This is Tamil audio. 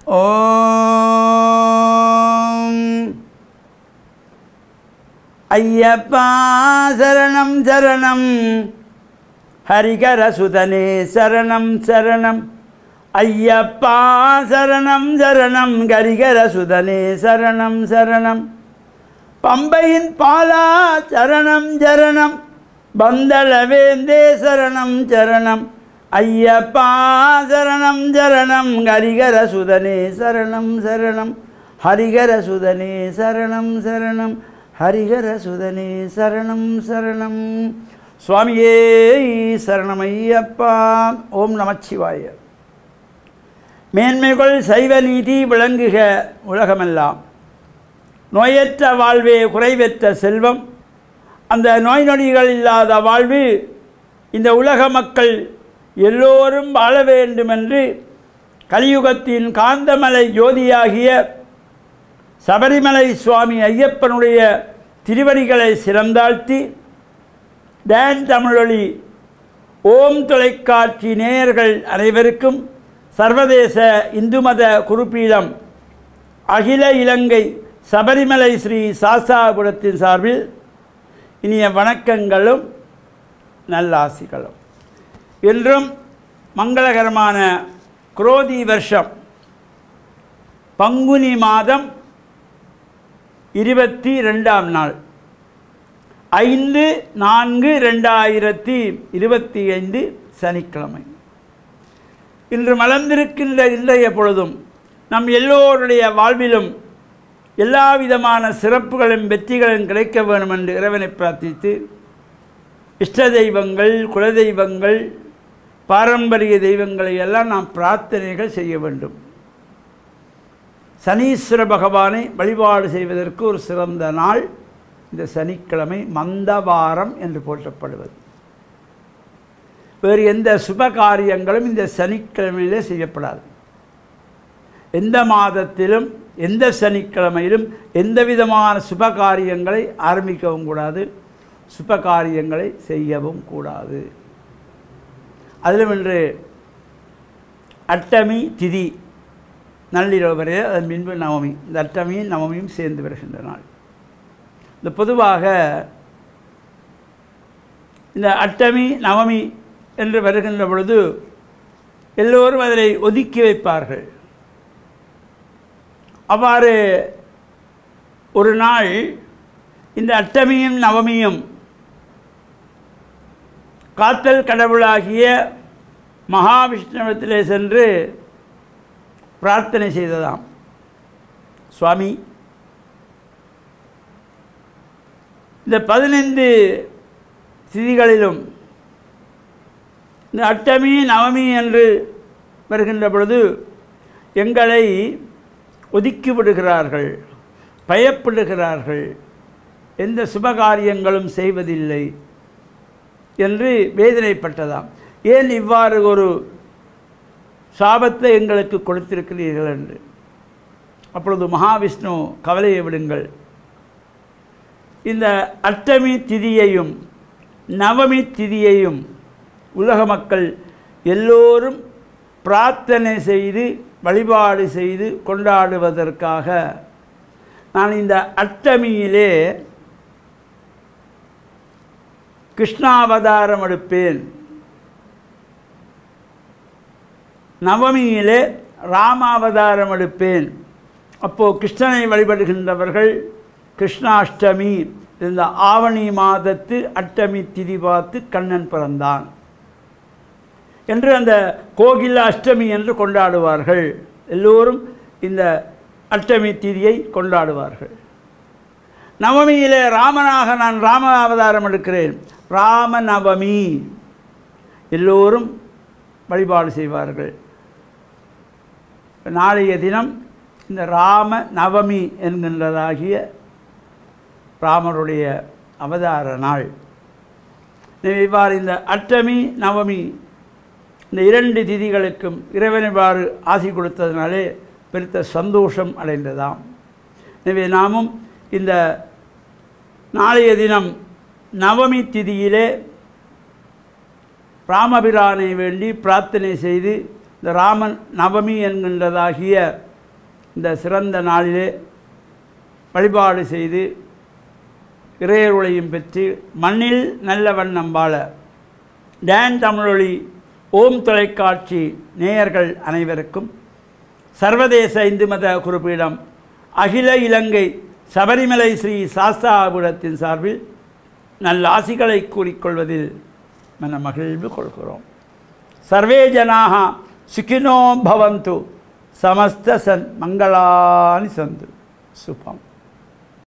ஓம் ஐயப்பா சரணம் சரணம் ஹரிகர சுதனே சரணம் சரணம் ஐயப்பா சரணம் சரணம் ஹரிகர சுதனே சரணம் சரணம் பம்பையின் பாலா சரணம் சரணம் பந்தளவேந்தே சரணம் சரணம் ஐயப்பா சரணம் சரணம் ஹரிகர சுதனே சரணம் சரணம் ஹரிகர சுதனே சரணம் சரணம் ஹரிகர சுதனே சரணம் சரணம். சுவாமியே சரணம் ஐயப்பா. ஓம் நமச்சிவாய. மேன்மைகள் சைவ நீதி விளங்குக உலகமெல்லாம். நோயற்ற வாழ்வே குறைவற்ற செல்வம். அந்த நோய் நொடிகள் இல்லாத வாழ்வு இந்த உலக மக்கள் எல்லோரும் வாழ வேண்டுமென்று கலியுகத்தின் காந்தமலை ஜோதியாகிய சபரிமலை சுவாமி ஐயப்பனுடைய திருவடிகளை சிறந்தாழ்த்தி டான் தமிழொலி ஓம் தொலைக்காட்சி நேயர்கள் அனைவருக்கும் சர்வதேச இந்து மத குருபீடம் அகில இலங்கை சபரிமலை ஸ்ரீ சாஸ்தாபுரத்தின் சார்பில் இனிய வணக்கங்களும் நல்லாசிகளும். இன்றும் மங்களகரமான குரோதி வருஷம் பங்குனி மாதம் 22ஆம் நாள் 5/4/2025 சனிக்கிழமை. இன்று மலர்ந்திருக்கின்ற இன்றைய பொழுதும் நம் எல்லோருடைய வாழ்விலும் எல்லா விதமான சிறப்புகளும் வெற்றிகளும் கிடைக்க வேண்டும் என்று இறைவனை பிரார்த்தித்து இஷ்ட தெய்வங்கள் குலதெய்வங்கள் பாரம்பரிய தெய்வங்களை எல்லாம் நாம் பிரார்த்தனைகள் செய்ய வேண்டும். சனீஸ்வர பகவானை வழிபாடு செய்வதற்கு ஒரு சிறந்த நாள் இந்த சனிக்கிழமை, மந்தவாரம் என்று போற்றப்படுவது. வேறு எந்த சுப காரியங்களும் இந்த சனிக்கிழமையிலே செய்யப்படாது. எந்த மாதத்திலும் எந்த சனிக்கிழமையிலும் எந்த விதமான சுப காரியங்களை ஆரம்பிக்கவும் கூடாது, சுப காரியங்களை செய்யவும் கூடாது. அதிலும் இன்று அட்டமி திதி நள்ளிரவு வரை, அதன் பின்பு நவமி. இந்த அட்டமியும் நவமியும் சேர்ந்து வருகின்ற நாள். இந்த பொதுவாக இந்த அட்டமி நவமி என்று வருகின்ற பொழுது எல்லோரும் அதனை ஒதுக்கி வைப்பார்கள். அவ்வாறு ஒரு நாள் இந்த அட்டமியும் நவமியும் காத்தல் கடவுளாகிய மகாவிஷ்ணுவிடத்திலே சென்று பிரார்த்தனை செய்ததாம். சுவாமி, இந்த 15 திதிகளிலும் இந்த அட்டமி நவமி என்று வருகின்ற பொழுது எங்களை ஒதுக்கி விடுகிறார்கள், பயப்படுகிறார்கள், எந்த சுபகாரியங்களும் செய்வதில்லை என்று வேதனைப்பட்டதாம். ஏன் இவ்வாறு ஒரு சாபத்தை எங்களுக்கு கொடுத்திருக்கிறீர்கள் என்று. அப்பொழுது மகாவிஷ்ணு, கவலையை விடுங்கள், இந்த அஷ்டமி திதியையும் நவமி திதியையும் உலக மக்கள் எல்லோரும் பிரார்த்தனை செய்து வழிபாடு செய்து கொண்டாடுவதற்காக நான் இந்த அஷ்டமியிலே கிருஷ்ணாவதாரம் எடுப்பேன், நவமியிலே ராமாவதாரம் எடுப்பேன். அப்போது கிருஷ்ணனை வழிபடுகின்றவர்கள் கிருஷ்ணாஷ்டமி, இந்த ஆவணி மாதத்து அஷ்டமி திதி பார்த்து கண்ணன் பிறந்தான் என்று அந்த கோகில அஷ்டமி என்று கொண்டாடுவார்கள். எல்லோரும் இந்த அஷ்டமி திதியை கொண்டாடுவார்கள். நவமியிலே ராமனாக நான் ராம அவதாரம் எடுக்கிறேன், ராம நவமி, எல்லோரும் வழிபாடு செய்வார்கள். நாளைய தினம் இந்த ராம நவமி என்கின்றதாகிய ராமருடைய அவதார நாள். இவ்வாறு இந்த அஷ்டமி நவமி இந்த 2 திதிகளுக்கும் இறைவனிவாறு ஆசி கொடுத்ததினாலே பெருத்த சந்தோஷம் அடைந்ததாம். எனவே நாமும் இந்த நாளைய தினம் நவமி திதியிலே ராமபிரானை வேண்டி பிரார்த்தனை செய்து இந்த ராமன் நவமி என்கின்றதாகிய இந்த சிறந்த நாளிலே வழிபாடு செய்து இறையருளையும் பெற்று மண்ணில் நல்ல வண்ணம் வாழ டான் தமிழொலி ஓம் தொலைக்காட்சி நேயர்கள் அனைவருக்கும் சர்வதேச இந்து மத குறிப்பீடம் அகில இலங்கை சபரிமலை ஸ்ரீ சாஸ்தாபுரத்தின் சார்பில் நல்ல ஆசிகளை கூறிக்கொள்வதில் மன மகிழ்வு கொள்கிறோம். சர்வே ஜனாக சுகினோ பவந்து சமஸ்த சன் மங்களானி சந்து சுபம்.